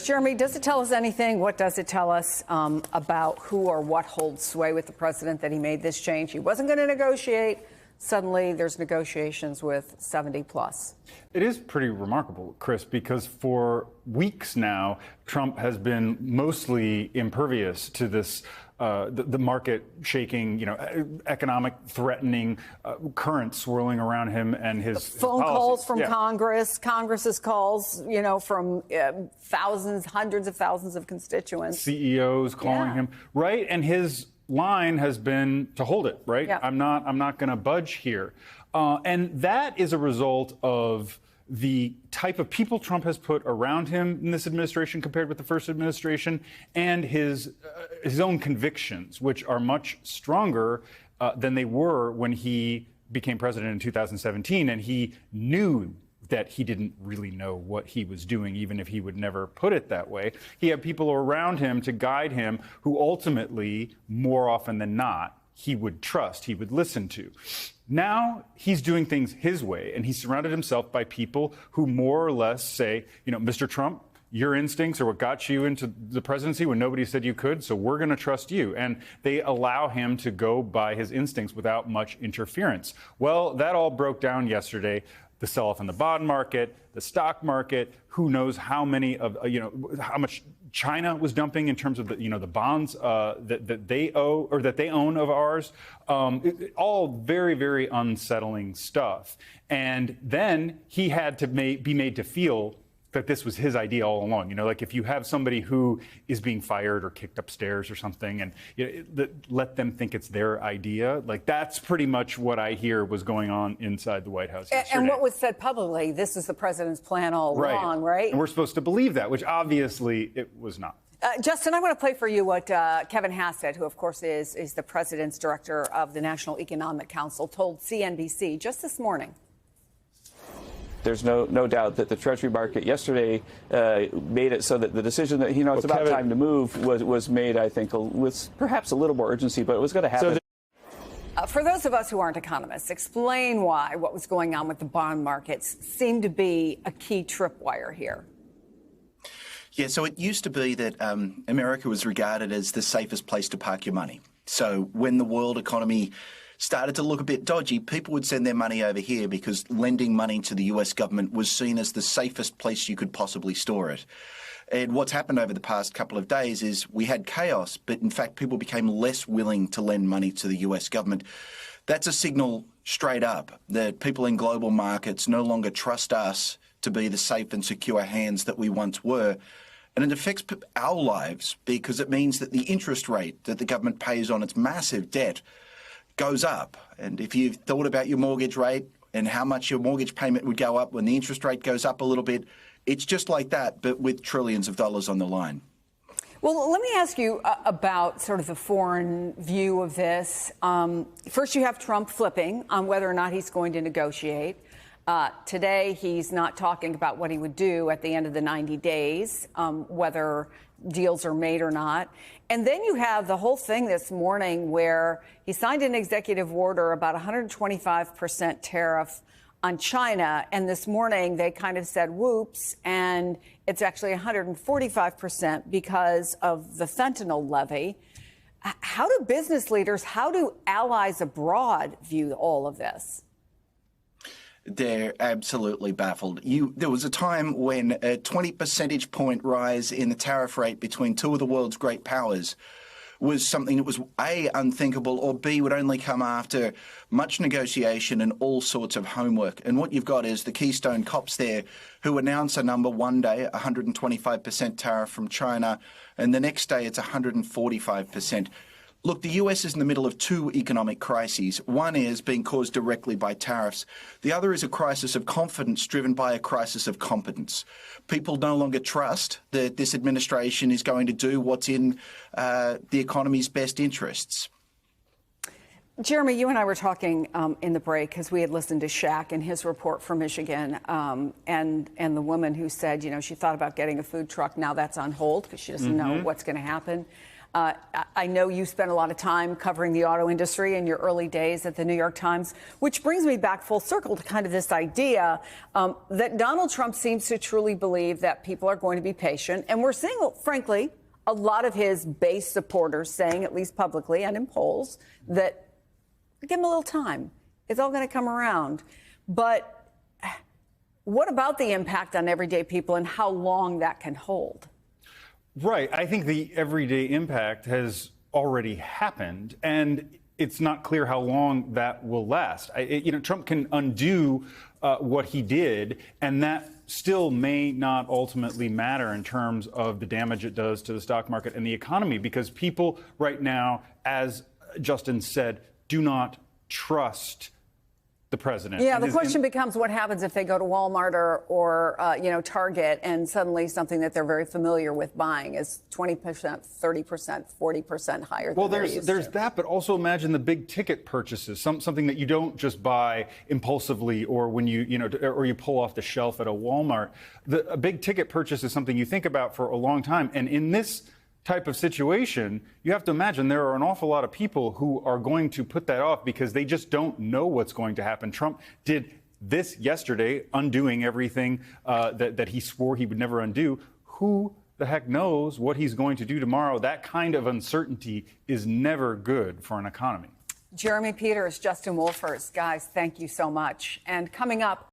Jeremy, does it tell us anything? What does it tell us about who or what holds sway with the president that he made this change? He wasn't going to negotiate. Suddenly, there's negotiations with 70 plus. It is pretty remarkable, Chris, because for weeks now, Trump has been mostly impervious to this, the market shaking, economic threatening current swirling around him and his phone policies. calls from Congress, Congress's calls, from thousands, hundreds of thousands of constituents. CEOs calling him, right? And his line has been to hold it, right? Yeah. I'm not going to budge here. And that is a result of the type of people Trump has put around him in this administration compared with the first administration, and his own convictions, which are much stronger than they were when he became president in 2017. And he knew that he didn't really know what he was doing, even if he would never put it that way. He had people around him to guide him who ultimately, more often than not, he would trust, he would listen to. Now he's doing things his way, and he surrounded himself by people who more or less say, Mr. Trump, your instincts are what got you into the presidency when nobody said you could, so we're going to trust you. And they allow him to go by his instincts without much interference. Well, that all broke down yesterday. The sell-off in the bond market, the stock market, who knows how many of, how much China was dumping in terms of the bonds that they owe or that they own of ours. All very, very unsettling stuff. And then he had to be made to feel that this was his idea all along. Like if you have somebody who is being fired or kicked upstairs or something, and let them think it's their idea. Like that's pretty much what I hear was going on inside the White House yesterday. And what was said publicly, this is the president's plan all along, right? And we're supposed to believe that, which obviously it was not. Justin, I want to play for you what Kevin Hassett, who of course is the president's director of the National Economic Council, told CNBC just this morning. There's no doubt that the Treasury market yesterday made it so that the decision that, it's about time to move was made, I think, with perhaps a little more urgency, but it was going to happen. For those of us who aren't economists, explain why what was going on with the bond markets seemed to be a key tripwire here. Yeah, so it used to be that America was regarded as the safest place to park your money. So when the world economy started to look a bit dodgy, people would send their money over here because lending money to the US government was seen as the safest place you could possibly store it. And what's happened over the past couple of days is we had chaos, but in fact people became less willing to lend money to the US government. That's a signal straight up that people in global markets no longer trust us to be the safe and secure hands that we once were. And it affects our lives because it means that the interest rate that the government pays on its massive debt goes up. And if you've thought about your mortgage rate and how much your mortgage payment would go up when the interest rate goes up a little bit, it's just like that, but with trillions of dollars on the line. Well, let me ask you about sort of the foreign view of this. First, you have Trump flipping on whether or not he's going to negotiate. Today, he's not talking about what he would do at the end of the 90 days, whether deals are made or not. And then you have the whole thing this morning where he signed an executive order about 125% tariff on China. And this morning they kind of said, whoops, and it's actually 145% because of the fentanyl levy. How do business leaders, how do allies abroad view all of this? They're absolutely baffled. There was a time when a 20 percentage point rise in the tariff rate between two of the world's great powers was something that was A, unthinkable, or B, would only come after much negotiation and all sorts of homework. And what you've got is the Keystone cops there who announce a number one day, 125% tariff from China, and the next day it's 145%. Look, the US is in the middle of two economic crises. One is being caused directly by tariffs. The other is a crisis of confidence driven by a crisis of competence. People no longer trust that this administration is going to do what's in the economy's best interests. Jeremy, you and I were talking in the break because we had listened to Shaq and his report from Michigan, and the woman who said, she thought about getting a food truck. Now that's on hold because she doesn't know what's going to happen. I know you spent a lot of time covering the auto industry in your early days at the New York Times, which brings me back full circle to kind of this idea that Donald Trump seems to truly believe that people are going to be patient. And we're seeing, frankly, a lot of his base supporters saying, at least publicly and in polls, that give him a little time. It's all going to come around. But what about the impact on everyday people and how long that can hold? Right. I think the everyday impact has already happened, and it's not clear how long that will last. Trump can undo what he did, and that still may not ultimately matter in terms of the damage it does to the stock market and the economy, because people right now, as Justin said, do not trust the president. Yeah, the question becomes what happens if they go to Walmart or Target, and suddenly something that they're very familiar with buying is 20%, 30%, 40% higher. Well, there's that, but also imagine the big ticket purchases, something that you don't just buy impulsively or when or you pull off the shelf at a Walmart. A big ticket purchase is something you think about for a long time, and in this type of situation, you have to imagine there are an awful lot of people who are going to put that off because they just don't know what's going to happen. Trump did this yesterday, undoing everything that he swore he would never undo. Who the heck knows what he's going to do tomorrow? That kind of uncertainty is never good for an economy. Jeremy Peters, Justin Wolfers, guys, thank you so much. And coming up,